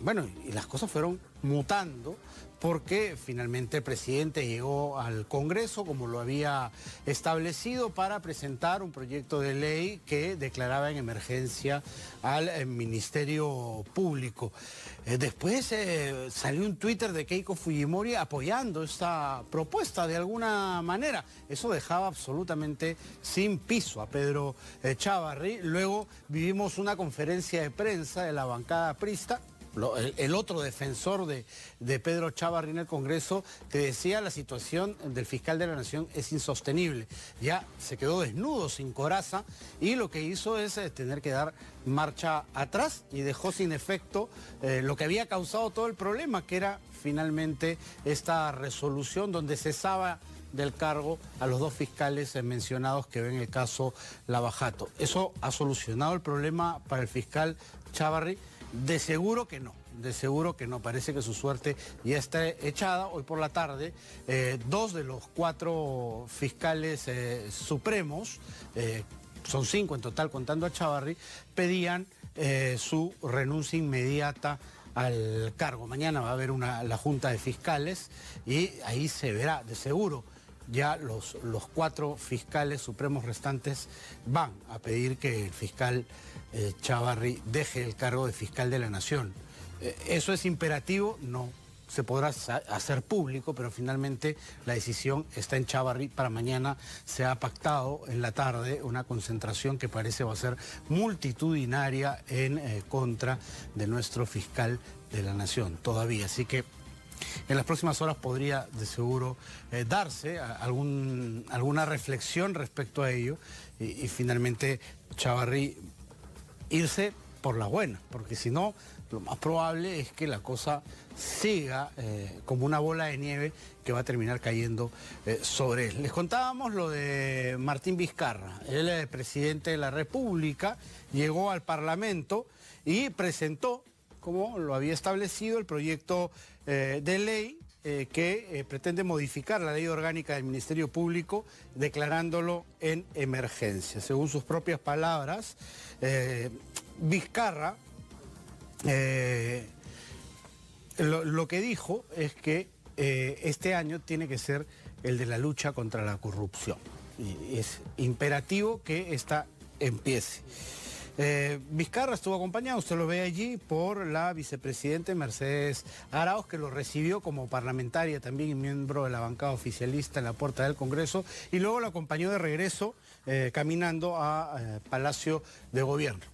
bueno, y las cosas fueron mutando porque finalmente el presidente llegó al Congreso, como lo había establecido, para presentar un proyecto de ley que declaraba en emergencia al Ministerio Público. Después salió un Twitter de Keiko Fujimori apoyando esta propuesta de alguna manera. Eso dejaba absolutamente sin piso a Pedro Chávarri. Luego vivimos una conferencia de prensa de la bancada aprista, el otro defensor de Pedro Chávarri en el Congreso, que decía la situación del fiscal de la Nación es insostenible. Ya se quedó desnudo, sin coraza, y lo que hizo es tener que dar marcha atrás y dejó sin efecto lo que había causado todo el problema, que era finalmente esta resolución donde cesaba del cargo a los dos fiscales mencionados que ven el caso Lavajato. ¿Eso ha solucionado el problema para el fiscal Chávarri? De seguro que no, parece que su suerte ya está echada. Hoy por la tarde, dos de los cuatro fiscales supremos, son 5 en total contando a Chávarri, pedían su renuncia inmediata al cargo. Mañana va a haber la junta de fiscales y ahí se verá, de seguro. Ya los 4 fiscales supremos restantes van a pedir que el fiscal Chávarri deje el cargo de fiscal de la Nación. ¿Eso es imperativo? No se podrá hacer público, pero finalmente la decisión está en Chávarri. Para mañana se ha pactado en la tarde una concentración que parece va a ser multitudinaria en contra de nuestro fiscal de la Nación todavía. Así que en las próximas horas podría de seguro darse alguna reflexión respecto a ello y finalmente Chávarri irse por la buena, porque si no, lo más probable es que la cosa siga como una bola de nieve que va a terminar cayendo sobre él. Les contábamos lo de Martín Vizcarra, el presidente de la República, llegó al Parlamento y presentó, como lo había establecido, el proyecto de ley que pretende modificar la ley orgánica del Ministerio Público, declarándolo en emergencia. Según sus propias palabras, Vizcarra lo que dijo es que este año tiene que ser el de la lucha contra la corrupción. Y es imperativo que esta empiece. Vizcarra estuvo acompañado, usted lo ve allí, por la vicepresidenta Mercedes Arauz, que lo recibió como parlamentaria también y miembro de la bancada oficialista en la puerta del Congreso, y luego lo acompañó de regreso caminando a Palacio de Gobierno.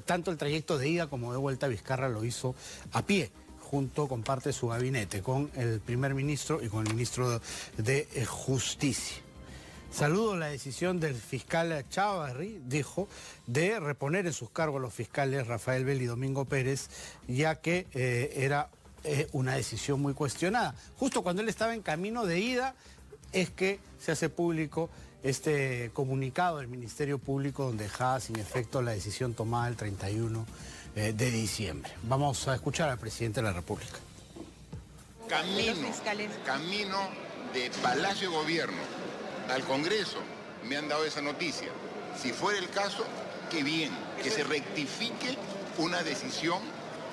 Tanto el trayecto de ida como de vuelta Vizcarra lo hizo a pie, junto con parte de su gabinete, con el primer ministro y con el ministro de Justicia. Saludo la decisión del fiscal Chávarri, dijo, de reponer en sus cargos a los fiscales Rafael Bell y Domingo Pérez, ya que era una decisión muy cuestionada. Justo cuando él estaba en camino de ida es que se hace público este comunicado del Ministerio Público donde dejaba sin efecto la decisión tomada el 31 de diciembre. Vamos a escuchar al presidente de la República. Camino de Palacio de Gobierno al Congreso me han dado esa noticia. Si fuera el caso, qué bien, que se rectifique una decisión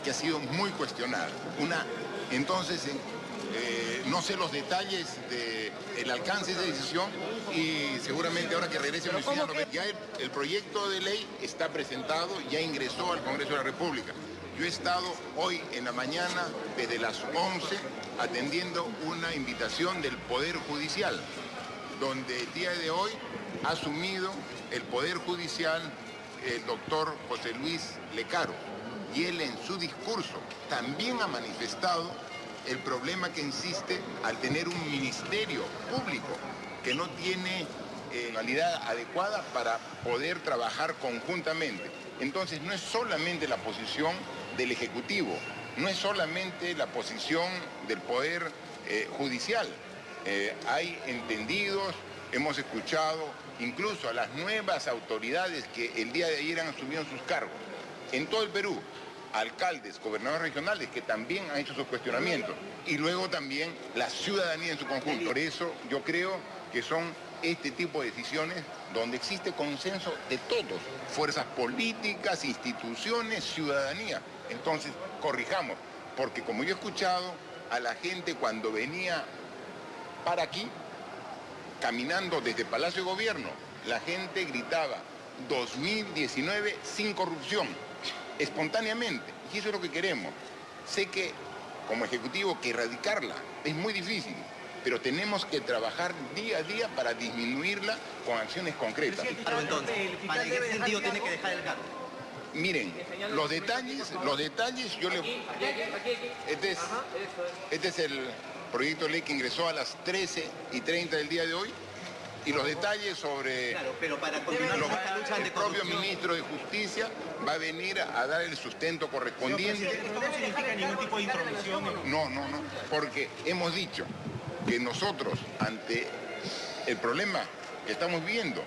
que ha sido muy cuestionada. Entonces, no sé los detalles del alcance de esa decisión y seguramente ahora que regrese ya el proyecto de ley está presentado, ya ingresó al Congreso de la República. Yo he estado hoy en la mañana desde las 11 atendiendo una invitación del Poder Judicial, donde el día de hoy ha asumido el Poder Judicial el doctor José Luis Lecaro. Y él en su discurso también ha manifestado el problema que existe al tener un ministerio público que no tiene calidad adecuada para poder trabajar conjuntamente. Entonces no es solamente la posición del Ejecutivo, no es solamente la posición del Poder Judicial. Hay entendidos, hemos escuchado incluso a las nuevas autoridades que el día de ayer han asumido sus cargos en todo el Perú, alcaldes, gobernadores regionales que también han hecho sus cuestionamientos y luego también la ciudadanía en su conjunto. Por eso yo creo que son este tipo de decisiones donde existe consenso de todos, fuerzas políticas, instituciones, ciudadanía, Entonces, corrijamos, porque como yo he escuchado a la gente cuando venía para aquí, caminando desde Palacio de Gobierno, la gente gritaba 2019 sin corrupción, espontáneamente, y eso es lo que queremos. Sé que como Ejecutivo que erradicarla es muy difícil, pero tenemos que trabajar día a día para disminuirla con acciones concretas. Claro, entonces, ¿para qué sentido tiene que dejar el cargo? Miren, los detalles, yo le... Este es el proyecto de ley que ingresó a las 13:30 del día de hoy, y los detalles sobre... Claro, pero para continuar con esta lucha el propio ministro de Justicia va a venir a dar el sustento correspondiente. ¿Esto no significa ningún tipo de intromisión? No, porque hemos dicho que nosotros, ante el problema que estamos viendo,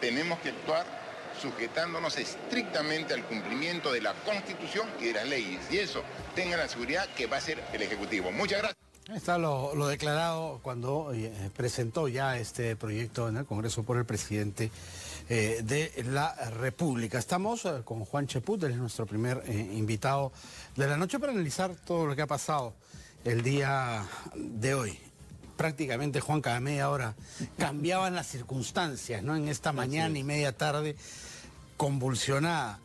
tenemos que actuar sujetándonos estrictamente al cumplimiento de la Constitución y de las leyes. Y eso, tengan la seguridad que va a ser el Ejecutivo. Muchas gracias. Está lo declarado cuando presentó ya este proyecto en el Congreso por el presidente de la República. Estamos con Juan Cheput, él es nuestro primer invitado de la noche para analizar todo lo que ha pasado el día de hoy. Prácticamente, Juan, cada media hora cambiaban las circunstancias, ¿no? En esta mañana y media tarde convulsionada.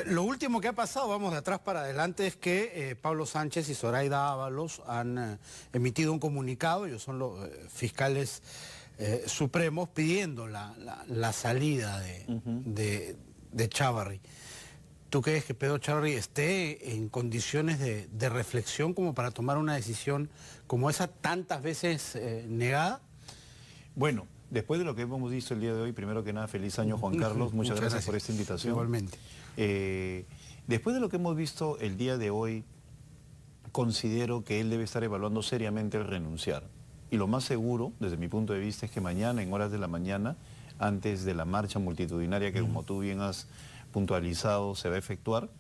Lo último que ha pasado, vamos de atrás para adelante, es que Pablo Sánchez y Zoraida Ábalos han emitido un comunicado, ellos son los fiscales supremos, pidiendo la salida de Chávarri. ¿Tú crees que Pedro Chávarri esté en condiciones de reflexión como para tomar una decisión como esa tantas veces negada? Bueno, después de lo que hemos visto el día de hoy, primero que nada, feliz año, Juan Carlos. Muchas gracias por esta invitación. Igualmente. Después de lo que hemos visto el día de hoy, considero que él debe estar evaluando seriamente el renunciar. Y lo más seguro, desde mi punto de vista, es que mañana, en horas de la mañana, antes de la marcha multitudinaria que, como tú bien has puntualizado, se va a efectuar,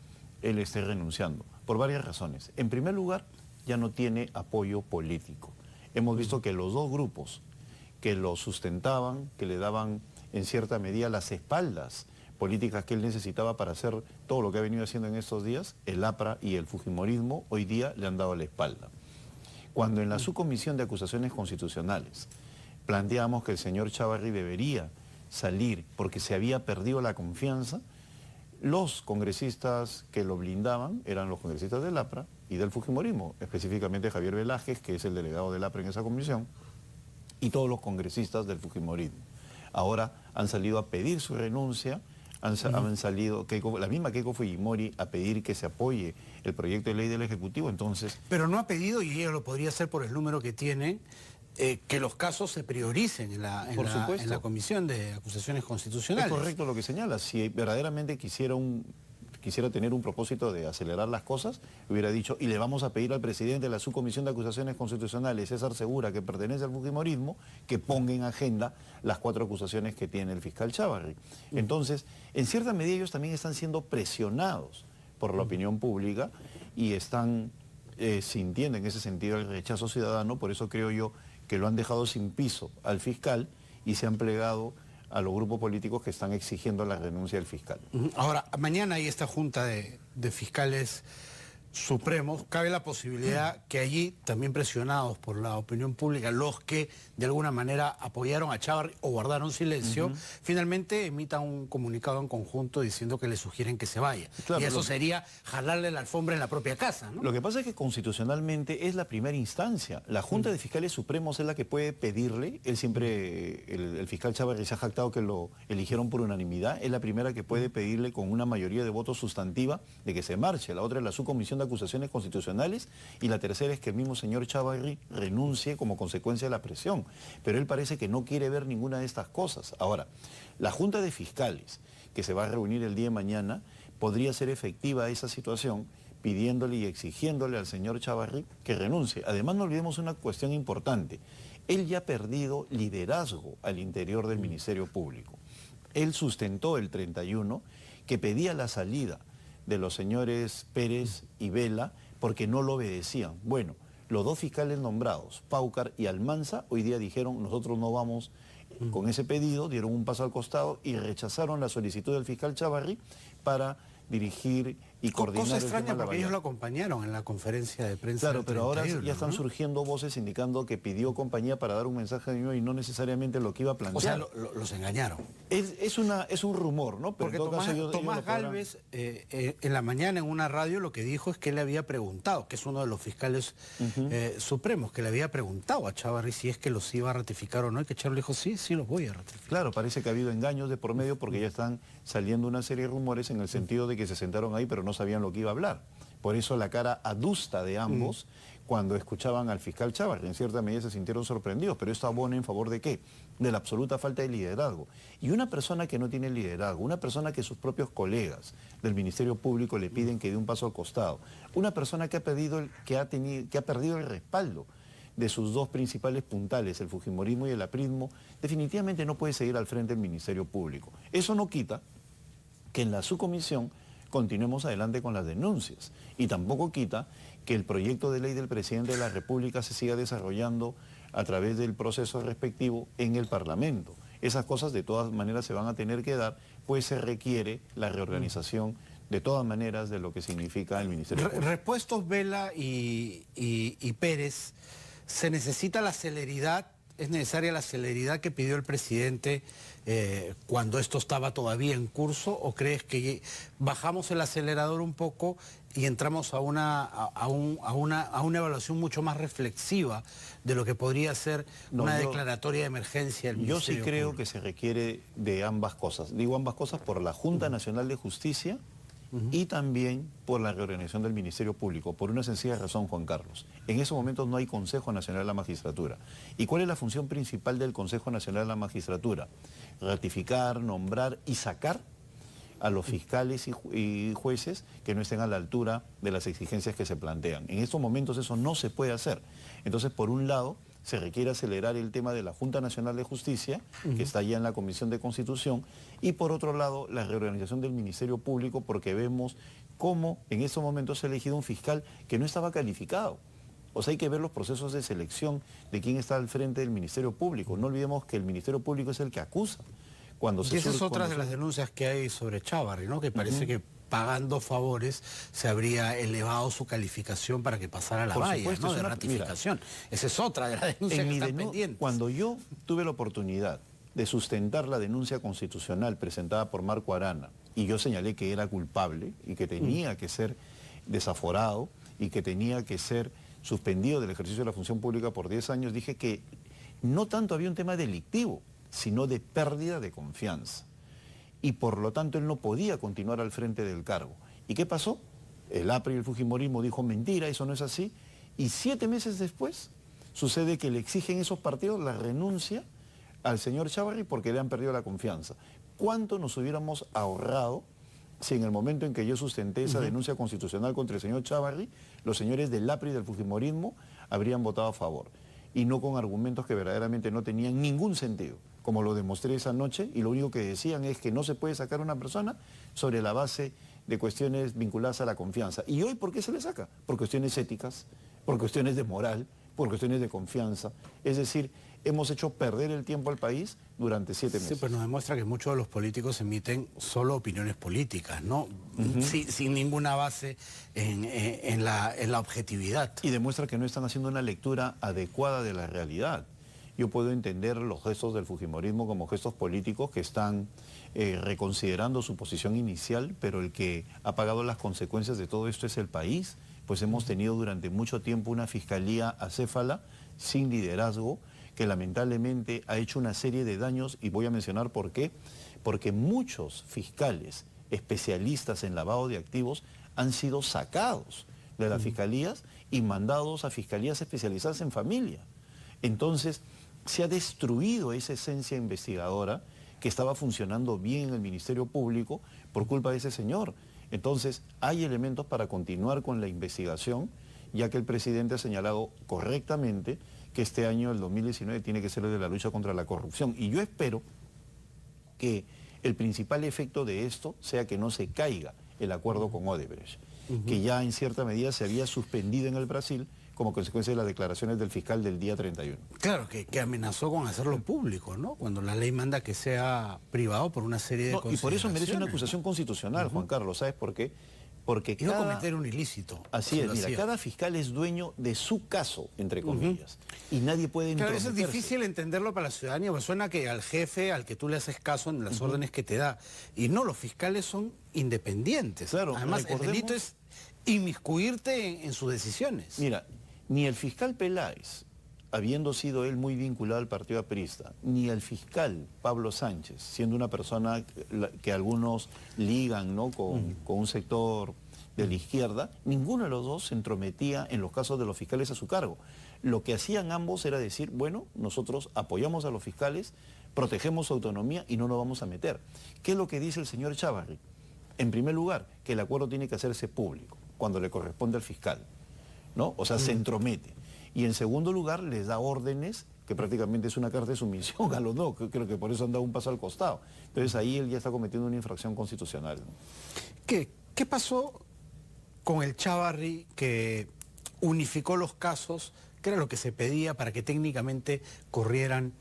él esté renunciando. Por varias razones. En primer lugar, ya no tiene apoyo político. Hemos visto que los dos grupos que lo sustentaban, que le daban en cierta medida las espaldas políticas que él necesitaba para hacer todo lo que ha venido haciendo en estos días, el APRA y el Fujimorismo, hoy día le han dado la espalda. Cuando en la subcomisión de acusaciones constitucionales planteamos que el señor Chávarri debería salir porque se había perdido la confianza, los congresistas que lo blindaban eran los congresistas del APRA y del Fujimorismo, específicamente Javier Velázquez, que es el delegado del APRA en esa comisión, y todos los congresistas del Fujimorismo. Ahora han salido a pedir su renuncia, han salido la misma Keiko Fujimori a pedir que se apoye el proyecto de ley del Ejecutivo, entonces... Pero no ha pedido, y ella lo podría hacer por el número que tiene, que los casos se prioricen en la Comisión de Acusaciones Constitucionales. Es correcto lo que señala. Si verdaderamente quisiera tener un propósito de acelerar las cosas, hubiera dicho, y le vamos a pedir al presidente de la Subcomisión de Acusaciones Constitucionales, César Segura, que pertenece al Fujimorismo, que ponga en agenda las 4 acusaciones que tiene el fiscal Chávarri. Entonces, en cierta medida ellos también están siendo presionados por la opinión pública y están sintiendo en ese sentido el rechazo ciudadano. Por eso creo yo que lo han dejado sin piso al fiscal y se han plegado a los grupos políticos que están exigiendo la renuncia del fiscal. Ahora, mañana hay esta junta de fiscales supremos, cabe la posibilidad que allí, también presionados por la opinión pública, los que de alguna manera apoyaron a Chávarri o guardaron silencio, finalmente emitan un comunicado en conjunto diciendo que le sugieren que se vaya. Claro, y eso sería jalarle la alfombra en la propia casa, ¿no? Lo que pasa es que constitucionalmente es la primera instancia. La Junta de Fiscales Supremos es la que puede pedirle, él siempre, el fiscal Chávarri se ha jactado que lo eligieron por unanimidad, es la primera que puede pedirle con una mayoría de votos sustantiva de que se marche. La otra es la Subcomisión de Acusaciones Constitucionales y la tercera es que el mismo señor Chávarri renuncie como consecuencia de la presión. Pero él parece que no quiere ver ninguna de estas cosas. Ahora, la Junta de Fiscales, que se va a reunir el día de mañana, podría ser efectiva esa situación pidiéndole y exigiéndole al señor Chávarri que renuncie. Además, no olvidemos una cuestión importante. Él ya ha perdido liderazgo al interior del Ministerio Público. Él sustentó el 31 que pedía la salida de los señores Pérez y Vela porque no lo obedecían. Bueno, los dos fiscales nombrados, Paucar y Almanza, hoy día dijeron nosotros no vamos con ese pedido, dieron un paso al costado y rechazaron la solicitud del fiscal Chávarri para dirigir y coordinar Cosa el tema extraña de la porque ellos lo valla. acompañaron en la conferencia de prensa. Claro, del pero ahora 31, ya están ¿no? surgiendo voces indicando que pidió compañía para dar un mensaje de unión y no necesariamente lo que iba a plantear. O sea, los engañaron. Es un rumor, ¿no? Pero Porque en todo Tomás, caso ellos Tomás lo podrán- Gálvez en la mañana en una radio lo que dijo es que él le había preguntado, que es uno de los fiscales supremos, que le había preguntado a Chávarri si es que los iba a ratificar o no, y que Chávarri dijo, sí, sí los voy a ratificar. Claro, parece que ha habido engaños de por medio porque ya están saliendo una serie de rumores en el sentido de que se sentaron ahí pero no sabían lo que iba a hablar. Por eso la cara adusta de ambos cuando escuchaban al fiscal Chávarri. En cierta medida se sintieron sorprendidos, pero esto abona en favor de ¿qué? De la absoluta falta de liderazgo. Y una persona que no tiene liderazgo, una persona que sus propios colegas del Ministerio Público le piden que dé un paso al costado, una persona que ha perdido el respaldo de sus dos principales puntales, el fujimorismo y el aprismo, definitivamente no puede seguir al frente del Ministerio Público. Eso no quita que en la subcomisión continuemos adelante con las denuncias y tampoco quita que el proyecto de ley del presidente de la República se siga desarrollando a través del proceso respectivo en el Parlamento. Esas cosas de todas maneras se van a tener que dar, pues se requiere la reorganización de todas maneras de lo que significa el Ministerio Público. Repuestos Vela y Pérez, se necesita la celeridad, es necesaria la celeridad que pidió el presidente cuando esto estaba todavía en curso, o crees que bajamos el acelerador un poco y entramos a una evaluación mucho más reflexiva de lo que podría ser una declaratoria de emergencia del Yo sí Ministerio creo Público? que se requiere de ambas cosas. Digo ambas cosas por la Junta Nacional de Justicia y también por la reorganización del Ministerio Público, por una sencilla razón, Juan Carlos. En esos momentos no hay Consejo Nacional de la Magistratura. ¿Y cuál es la función principal del Consejo Nacional de la Magistratura? Ratificar, nombrar y sacar a los fiscales y jueces que no estén a la altura de las exigencias que se plantean. En estos momentos eso no se puede hacer. Entonces, por un lado, se requiere acelerar el tema de la Junta Nacional de Justicia, que está ya en la Comisión de Constitución, y por otro lado, la reorganización del Ministerio Público, porque vemos cómo en estos momentos se ha elegido un fiscal que no estaba calificado. O sea, hay que ver los procesos de selección de quién está al frente del Ministerio Público. No olvidemos que el Ministerio Público es el que acusa. Y esa es otra de las denuncias que hay sobre Chávarri, ¿no? Que parece que pagando favores se habría elevado su calificación para que pasara la valla, supuesto, ¿no? es De una- ratificación. Esa es otra de las denuncias que están pendientes. Cuando yo tuve la oportunidad de sustentar la denuncia constitucional presentada por Marco Arana, y yo señalé que era culpable y que tenía que ser desaforado y que tenía que ser suspendido del ejercicio de la función pública por 10 años, dije que no tanto había un tema delictivo, sino de pérdida de confianza. Y por lo tanto él no podía continuar al frente del cargo. ¿Y qué pasó? El APRI y el fujimorismo dijo mentira, eso no es así. Y 7 meses después sucede que le exigen esos partidos la renuncia al señor Chávarri porque le han perdido la confianza. ¿Cuánto nos hubiéramos ahorrado si en el momento en que yo sustenté esa denuncia constitucional contra el señor Chávarri, los señores del APRI y del fujimorismo habrían votado a favor? Y no con argumentos que verdaderamente no tenían ningún sentido, como lo demostré esa noche, y lo único que decían es que no se puede sacar a una persona sobre la base de cuestiones vinculadas a la confianza. ¿Y hoy por qué se le saca? Por cuestiones éticas, por cuestiones de moral, por cuestiones de confianza. Es decir, hemos hecho perder el tiempo al país durante 7 meses. Sí, pero nos demuestra que muchos de los políticos emiten solo opiniones políticas, ¿no? Sin ninguna base en la objetividad. Y demuestra que no están haciendo una lectura adecuada de la realidad. Yo puedo entender los gestos del fujimorismo como gestos políticos que están reconsiderando su posición inicial, pero el que ha pagado las consecuencias de todo esto es el país, pues hemos tenido durante mucho tiempo una fiscalía acéfala, sin liderazgo, que lamentablemente ha hecho una serie de daños, y voy a mencionar por qué. Porque muchos fiscales especialistas en lavado de activos han sido sacados de las fiscalías y mandados a fiscalías especializadas en familia. Entonces, se ha destruido esa esencia investigadora que estaba funcionando bien en el Ministerio Público por culpa de ese señor. Entonces, hay elementos para continuar con la investigación, ya que el presidente ha señalado correctamente que este año, el 2019, tiene que ser el de la lucha contra la corrupción. Y yo espero que el principal efecto de esto sea que no se caiga el acuerdo con Odebrecht, que ya en cierta medida se había suspendido en el Brasil como consecuencia de las declaraciones del fiscal del día 31. Claro, que amenazó con hacerlo público, ¿no? Cuando la ley manda que sea privado por una serie de Y por eso merece una consideraciones, acusación constitucional, Juan Carlos. ¿Sabes por qué? Porque Y no cometer un ilícito. Así es, mira, cada fiscal es dueño de su caso, entre comillas, y nadie puede Claro, eso es entrometerse. difícil entenderlo para la ciudadanía, porque suena que al jefe, al que tú le haces caso en las órdenes que te da, y no, los fiscales son independientes. Claro, además, el delito es inmiscuirte en sus decisiones. Mira, ni el fiscal Peláez, habiendo sido él muy vinculado al partido aprista, ni el fiscal Pablo Sánchez, siendo una persona que algunos ligan, ¿no?, con un sector de la izquierda, ninguno de los dos se entrometía en los casos de los fiscales a su cargo. Lo que hacían ambos era decir, bueno, nosotros apoyamos a los fiscales, protegemos su autonomía y no nos vamos a meter. ¿Qué es lo que dice el señor Chávarri? En primer lugar, que el acuerdo tiene que hacerse público, cuando le corresponde al fiscal, ¿no? O sea, se entromete. Y en segundo lugar, les da órdenes, que prácticamente es una carta de sumisión a los dos, creo que por eso han dado un paso al costado. Entonces ahí él ya está cometiendo una infracción constitucional, ¿no? ¿Qué pasó con el Chávarri que unificó los casos, que era lo que se pedía para que técnicamente corrieran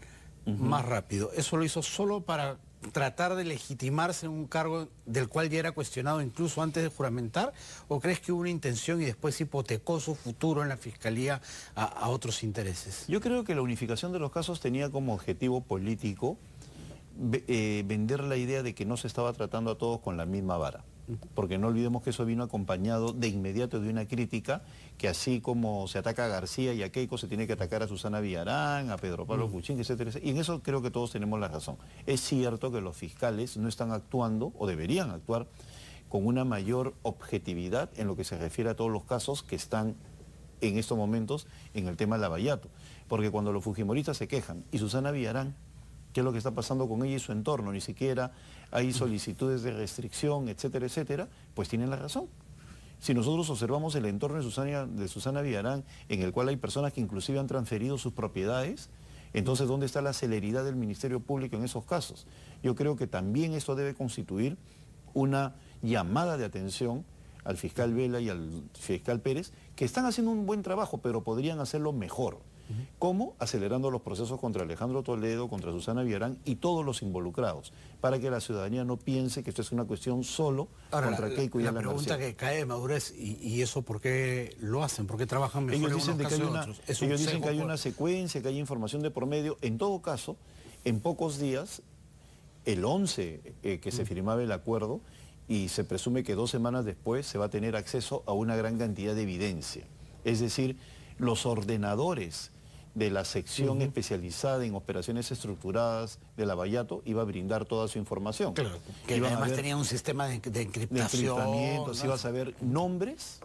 más rápido? ¿Eso lo hizo solo para tratar de legitimarse en un cargo del cual ya era cuestionado incluso antes de juramentar? ¿O crees que hubo una intención y después hipotecó su futuro en la Fiscalía a otros intereses? Yo creo que la unificación de los casos tenía como objetivo político vender la idea de que no se estaba tratando a todos con la misma vara. Porque no olvidemos que eso vino acompañado de inmediato de una crítica que así como se ataca a García y a Keiko, se tiene que atacar a Susana Villarán, a Pedro Pablo Kuczynski, etcétera, etcétera. Y en eso creo que todos tenemos la razón. Es cierto que los fiscales no están actuando, o deberían actuar, con una mayor objetividad en lo que se refiere a todos los casos que están en estos momentos en el tema de Lavallato. Porque cuando los fujimoristas se quejan, y Susana Villarán, ¿qué es lo que está pasando con ella y su entorno? Ni siquiera hay solicitudes de restricción, etcétera, etcétera, pues tienen la razón. Si nosotros observamos el entorno de Susana Villarán, en el cual hay personas que inclusive han transferido sus propiedades, entonces ¿dónde está la celeridad del Ministerio Público en esos casos? Yo creo que también esto debe constituir una llamada de atención al fiscal Vela y al fiscal Pérez, que están haciendo un buen trabajo, pero podrían hacerlo mejor. ¿Cómo? Acelerando los procesos contra Alejandro Toledo, contra Susana Villarán y todos los involucrados, para que la ciudadanía no piense que esto es una cuestión solo contra Keiko y la Alan pregunta García. que cae de madurez, ¿y eso por qué lo hacen? ¿Por qué trabajan mejor Ellos en dicen, unos que hay, casos una, que en otros? Es un ellos dicen sesgo que hay por- una secuencia, que hay información de por medio. En todo caso, en pocos días, el 11 que se firmaba el acuerdo, y se presume que 2 semanas después se va a tener acceso a una gran cantidad de evidencia. Es decir, los ordenadores de la sección especializada en operaciones estructuradas de Lavallato iba a brindar toda su información. Claro, que Iban a además ver tenía un sistema de de encriptación. encriptamiento, ¿no? si vas a ver nombres,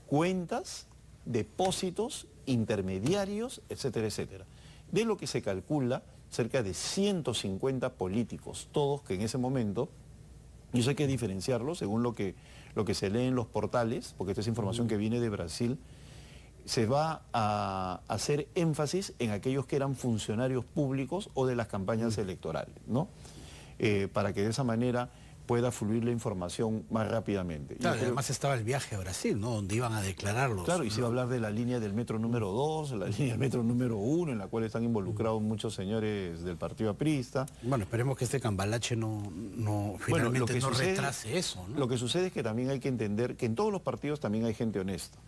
cuentas, depósitos, intermediarios, etcétera, etcétera. De lo que se calcula, cerca de 150 políticos, todos que en ese momento, y eso hay que diferenciarlo según lo que se lee en los portales, porque esta es información que viene de Brasil, se va a hacer énfasis en aquellos que eran funcionarios públicos o de las campañas electorales, ¿no? Para que de esa manera pueda fluir la información más rápidamente. Claro, Yo y creo- además estaba el viaje a Brasil, ¿no? Donde iban a declararlos. Claro, y se va a hablar de la línea del metro número 2, la línea del metro número 1, en la cual están involucrados muchos señores del partido aprista. Bueno, esperemos que este cambalache finalmente no retrase eso, ¿no? Lo que sucede es que también hay que entender que en todos los partidos también hay gente honesta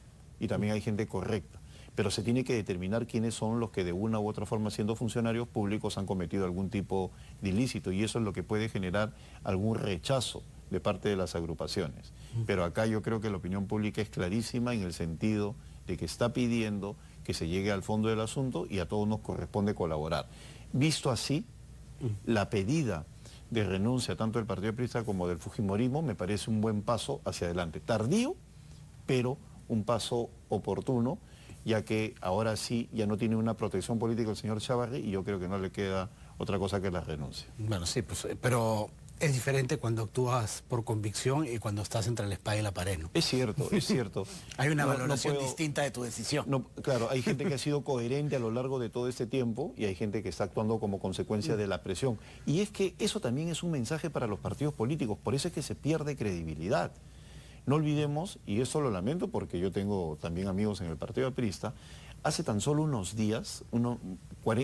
y también hay gente correcta, pero se tiene que determinar quiénes son los que de una u otra forma, siendo funcionarios públicos, han cometido algún tipo de ilícito, y eso es lo que puede generar algún rechazo de parte de las agrupaciones. Pero acá yo creo que la opinión pública es clarísima en el sentido de que está pidiendo que se llegue al fondo del asunto y a todos nos corresponde colaborar. Visto así, la pedida de renuncia tanto del Partido Aprista como del Fujimorismo me parece un buen paso hacia adelante. Tardío, pero un paso oportuno, ya que ahora sí ya no tiene una protección política el señor Chávarri y yo creo que no le queda otra cosa que la renuncia. Bueno, sí, pues, pero es diferente cuando actúas por convicción y cuando estás entre la espada y la pared, ¿no? Es cierto, es cierto. Hay una No- no valoración puedo- distinta de tu decisión. No, claro, hay gente que ha sido coherente a lo largo de todo este tiempo y hay gente que está actuando como consecuencia de la presión. Y es que eso también es un mensaje para los partidos políticos, por eso es que se pierde credibilidad. No olvidemos, y eso lo lamento porque yo tengo también amigos en el Partido Aprista, hace tan solo unos días,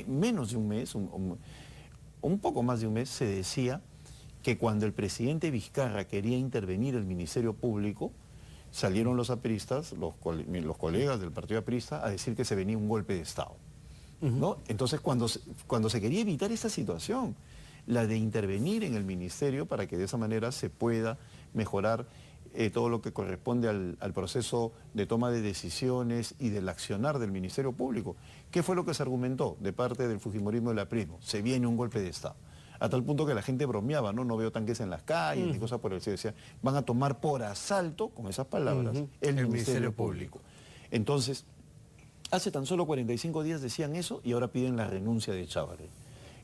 menos de un mes, un poco más de un mes, se decía que cuando el presidente Vizcarra quería intervenir el Ministerio Público, salieron los apristas, los colegas del partido aprista, a decir que se venía un golpe de Estado, ¿no? Entonces, cuando se quería evitar esta situación, la de intervenir en el ministerio para que de esa manera se pueda mejorar todo lo que corresponde al proceso de toma de decisiones y del accionar del Ministerio Público. ¿Qué fue lo que se argumentó de parte del fujimorismo y del aprismo? Se viene un golpe de Estado. A tal punto que la gente bromeaba, ¿no? No veo tanques en las calles ni cosas por el estilo. Decía, van a tomar por asalto, con esas palabras, el Ministerio Público. Entonces, hace tan solo 45 días decían eso y ahora piden la renuncia de Chávarri.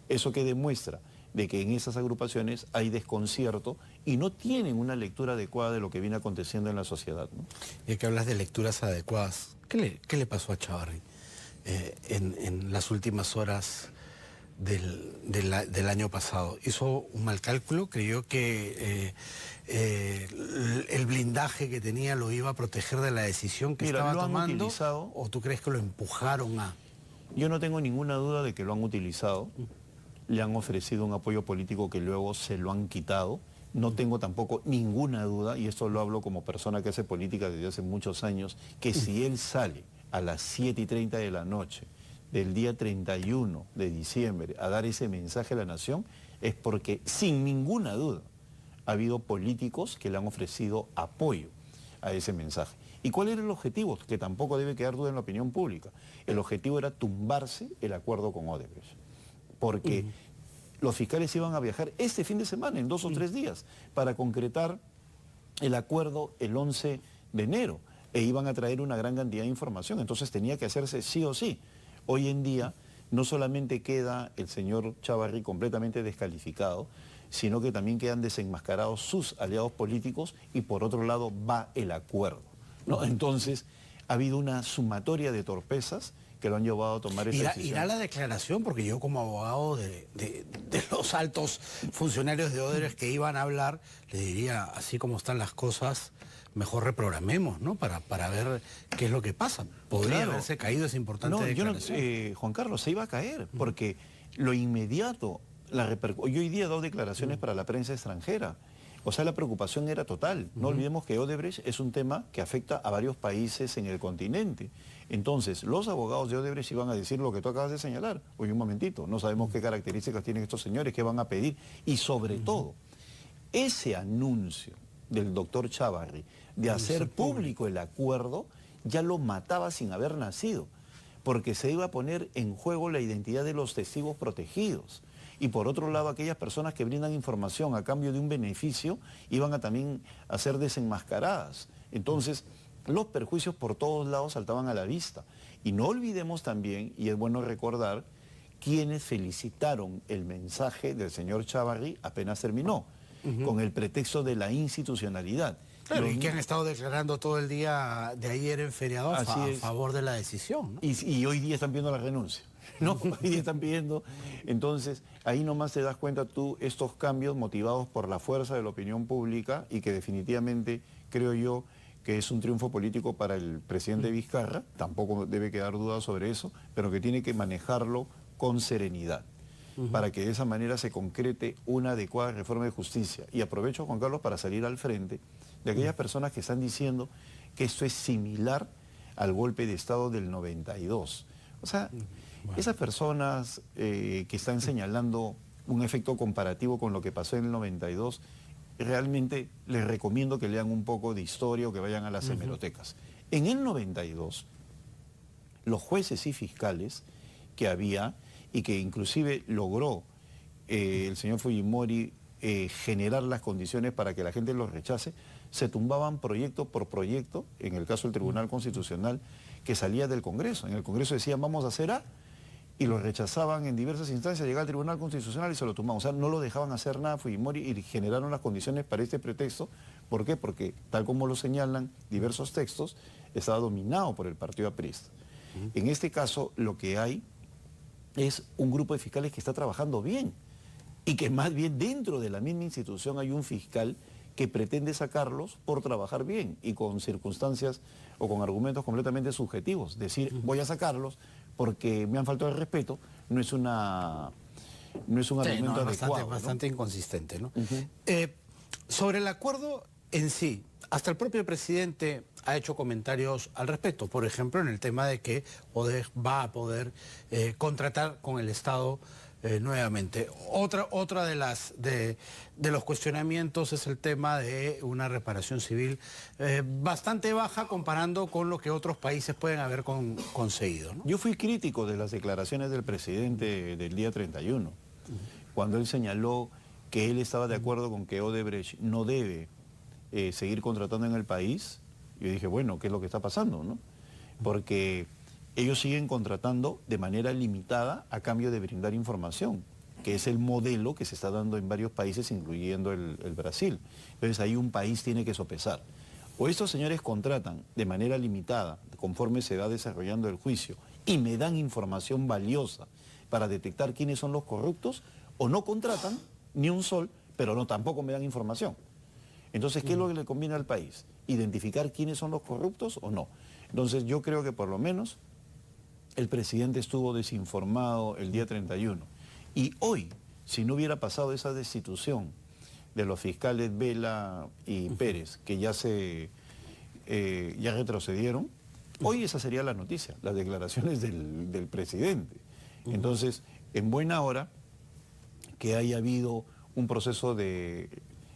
Eso que demuestra de que en esas agrupaciones hay desconcierto y no tienen una lectura adecuada de lo que viene aconteciendo en la sociedad, ¿no? Y que hablas de lecturas adecuadas, ¿qué le pasó a Chávarri en las últimas horas del año pasado? ¿Hizo un mal cálculo? ¿Creyó que el blindaje que tenía lo iba a proteger de la decisión que estaba tomando? ¿O tú crees que lo empujaron a...? Yo no tengo ninguna duda de que lo han utilizado. Le han ofrecido un apoyo político que luego se lo han quitado. No tengo tampoco ninguna duda, y esto lo hablo como persona que hace política desde hace muchos años, que si él sale a las 7:30 de la noche del día 31 de diciembre a dar ese mensaje a la nación, es porque sin ninguna duda ha habido políticos que le han ofrecido apoyo a ese mensaje. ¿Y cuál era el objetivo? Que tampoco debe quedar duda en la opinión pública. El objetivo era tumbarse el acuerdo con Odebrecht, porque los fiscales iban a viajar este fin de semana, en 2 o 3 días, para concretar el acuerdo el 11 de enero, e iban a traer una gran cantidad de información, entonces tenía que hacerse sí o sí. Hoy en día no solamente queda el señor Chávarri completamente descalificado, sino que también quedan desenmascarados sus aliados políticos y por otro lado va el acuerdo, ¿no? Entonces ha habido una sumatoria de torpezas que lo han llevado a tomar esa decisión. Irá la declaración, porque yo como abogado de los altos funcionarios de Odebrecht que iban a hablar, le diría, así como están las cosas, mejor reprogramemos, ¿no? Para ver qué es lo que pasa. Podría haberse caído esa importante declaración. Juan Carlos, se iba a caer, porque lo inmediato, yo hoy día he dado declaraciones para la prensa extranjera. O sea, la preocupación era total. No olvidemos que Odebrecht es un tema que afecta a varios países en el continente. Entonces, los abogados de Odebrecht iban a decir lo que tú acabas de señalar. Oye, un momentito, no sabemos qué características tienen estos señores, qué van a pedir. Y sobre todo, ese anuncio del doctor Chávarri de hacer público el acuerdo ya lo mataba sin haber nacido, porque se iba a poner en juego la identidad de los testigos protegidos. Y por otro lado, aquellas personas que brindan información a cambio de un beneficio iban a también a ser desenmascaradas. Entonces, los perjuicios por todos lados saltaban a la vista. Y no olvidemos también, y es bueno recordar, quienes felicitaron el mensaje del señor Chávarri apenas terminó, con el pretexto de la institucionalidad. Claro, y que han estado declarando todo el día de ayer en feriado a favor de la decisión, ¿no? Y hoy día están pidiendo la renuncia, ¿no? Hoy día están pidiendo. Entonces, ahí nomás te das cuenta tú estos cambios motivados por la fuerza de la opinión pública y que definitivamente creo yo que es un triunfo político para el presidente Vizcarra, tampoco debe quedar duda sobre eso, pero que tiene que manejarlo con serenidad, para que de esa manera se concrete una adecuada reforma de justicia. Y aprovecho, Juan Carlos, para salir al frente de aquellas personas que están diciendo que esto es similar al golpe de Estado del 92. O sea, esas personas que están señalando un efecto comparativo con lo que pasó en el 92, realmente les recomiendo que lean un poco de historia o que vayan a las hemerotecas. En el 92, los jueces y fiscales que había, y que inclusive logró el señor Fujimori generar las condiciones para que la gente los rechace, se tumbaban proyecto por proyecto, en el caso del Tribunal Constitucional, que salía del Congreso. En el Congreso decían, vamos a hacer A, y lo rechazaban en diversas instancias, llegaba al Tribunal Constitucional y se lo tumbaban. O sea, no lo dejaban hacer nada a Fujimori y generaron las condiciones para este pretexto. ¿Por qué? Porque, tal como lo señalan diversos textos, estaba dominado por el partido aprista. En este caso, lo que hay es un grupo de fiscales que está trabajando bien y que más bien dentro de la misma institución hay un fiscal que pretende sacarlos por trabajar bien y con circunstancias o con argumentos completamente subjetivos. Decir, voy a sacarlos porque me han faltado el respeto, no es un argumento adecuado. Bastante inconsistente, ¿no? Sobre el acuerdo en sí, hasta el propio presidente ha hecho comentarios al respecto. Por ejemplo, en el tema de que va a poder contratar con el Estado nuevamente. Otra de los cuestionamientos es el tema de una reparación civil bastante baja comparando con lo que otros países pueden haber conseguido, ¿no? Yo fui crítico de las declaraciones del presidente del día 31, cuando él señaló que él estaba de acuerdo con que Odebrecht no debe seguir contratando en el país. Yo dije, bueno, ¿qué es lo que está pasando, no? Porque ellos siguen contratando de manera limitada a cambio de brindar información, que es el modelo que se está dando en varios países, incluyendo el Brasil. Entonces ahí un país tiene que sopesar. O estos señores contratan de manera limitada, conforme se va desarrollando el juicio, y me dan información valiosa para detectar quiénes son los corruptos, o no contratan ni un sol, pero no tampoco me dan información. Entonces, ¿qué es lo que le conviene al país? ¿Identificar quiénes son los corruptos o no? Entonces, yo creo que por lo menos el presidente estuvo desinformado el día 31. Y hoy, si no hubiera pasado esa destitución de los fiscales Vela y Pérez, que ya retrocedieron, hoy esa sería la noticia, las declaraciones del presidente. Entonces, en buena hora que haya habido un proceso de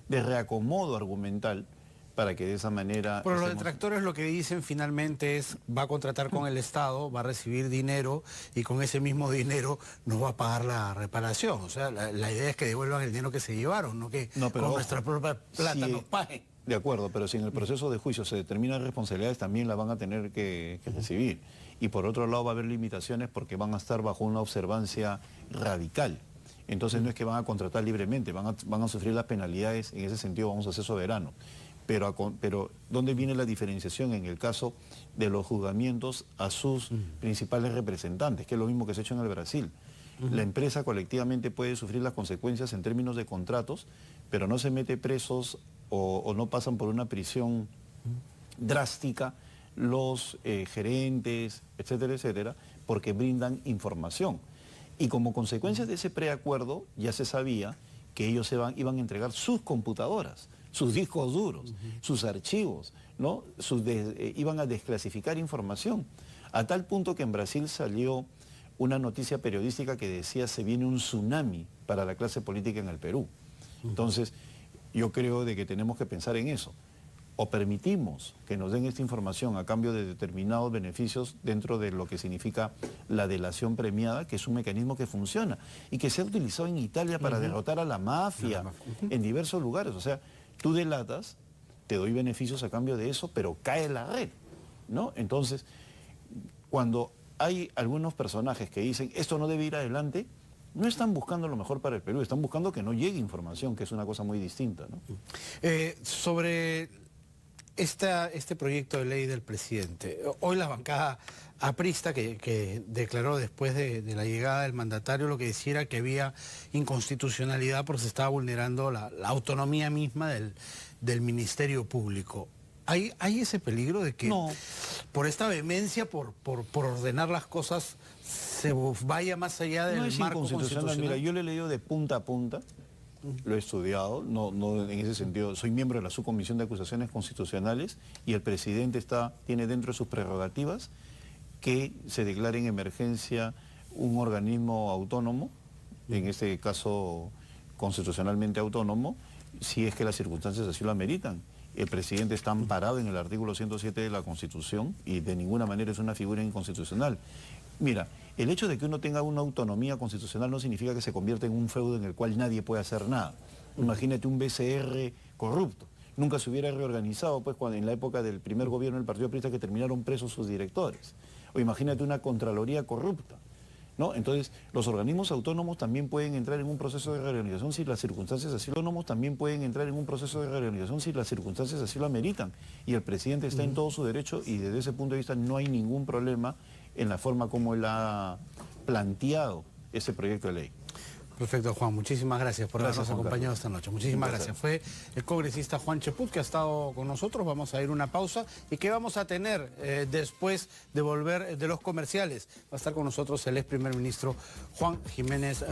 reacomodo argumental para que de esa manera... Pero los detractores lo que dicen finalmente es, va a contratar con el Estado, va a recibir dinero y con ese mismo dinero nos va a pagar la reparación. O sea, la idea es que devuelvan el dinero que se llevaron, no que pero con nuestra propia plata nos paguen. De acuerdo, pero si en el proceso de juicio se determinan responsabilidades, también las van a tener que recibir. Y por otro lado va a haber limitaciones porque van a estar bajo una observancia radical. Entonces no es que van a contratar libremente, van a sufrir las penalidades, en ese sentido vamos a ser soberanos. Pero ¿dónde viene la diferenciación en el caso de los juzgamientos a sus principales representantes? Que es lo mismo que se ha hecho en el Brasil. La empresa colectivamente puede sufrir las consecuencias en términos de contratos, pero no se mete presos o no pasan por una prisión drástica los gerentes, etcétera, etcétera, porque brindan información. Y como consecuencia de ese preacuerdo ya se sabía que ellos iban a entregar sus computadoras, sus discos duros, sus archivos, ¿no? Iban a desclasificar información. A tal punto que en Brasil salió una noticia periodística que decía se viene un tsunami para la clase política en el Perú. Entonces, yo creo de que tenemos que pensar en eso. O permitimos que nos den esta información a cambio de determinados beneficios dentro de lo que significa la delación premiada, que es un mecanismo que funciona y que se ha utilizado en Italia para derrotar a la mafia en diversos lugares. O sea, tú delatas, te doy beneficios a cambio de eso, pero cae la red, ¿no? Entonces, cuando hay algunos personajes que dicen esto no debe ir adelante, no están buscando lo mejor para el Perú, están buscando que no llegue información, que es una cosa muy distinta, ¿no? Sobre este proyecto de ley del presidente, hoy la bancada aprista que declaró después de la llegada del mandatario lo que decía era que había inconstitucionalidad porque se estaba vulnerando la autonomía misma del Ministerio Público. ¿Hay ese peligro de que por esta vehemencia, por ordenar las cosas, se vaya más allá del marco constitucional? Mira, yo le he leído de punta a punta, lo he estudiado, no en ese sentido, soy miembro de la Subcomisión de Acusaciones Constitucionales y el presidente tiene dentro de sus prerrogativas que se declare en emergencia un organismo autónomo, en este caso constitucionalmente autónomo, si es que las circunstancias así lo ameritan. El presidente está amparado en el artículo 107 de la Constitución y de ninguna manera es una figura inconstitucional. Mira, el hecho de que uno tenga una autonomía constitucional no significa que se convierta en un feudo en el cual nadie puede hacer nada. Imagínate un BCR corrupto. Nunca se hubiera reorganizado pues, cuando en la época del primer gobierno del Partido Aprista que terminaron presos sus directores. O imagínate una Contraloría corrupta, ¿no? Entonces, los organismos autónomos también pueden entrar en un proceso de reorganización si las circunstancias así lo ameritan. Y el presidente está en todo su derecho y desde ese punto de vista no hay ningún problema en la forma como él ha planteado ese proyecto de ley. Perfecto, Juan. Muchísimas gracias por habernos acompañado esta noche. Muchísimas gracias. Fue el congresista Juan Cheput que ha estado con nosotros. Vamos a ir a una pausa. ¿Y qué vamos a tener después de volver de los comerciales? Va a estar con nosotros el ex primer ministro Juan Jiménez.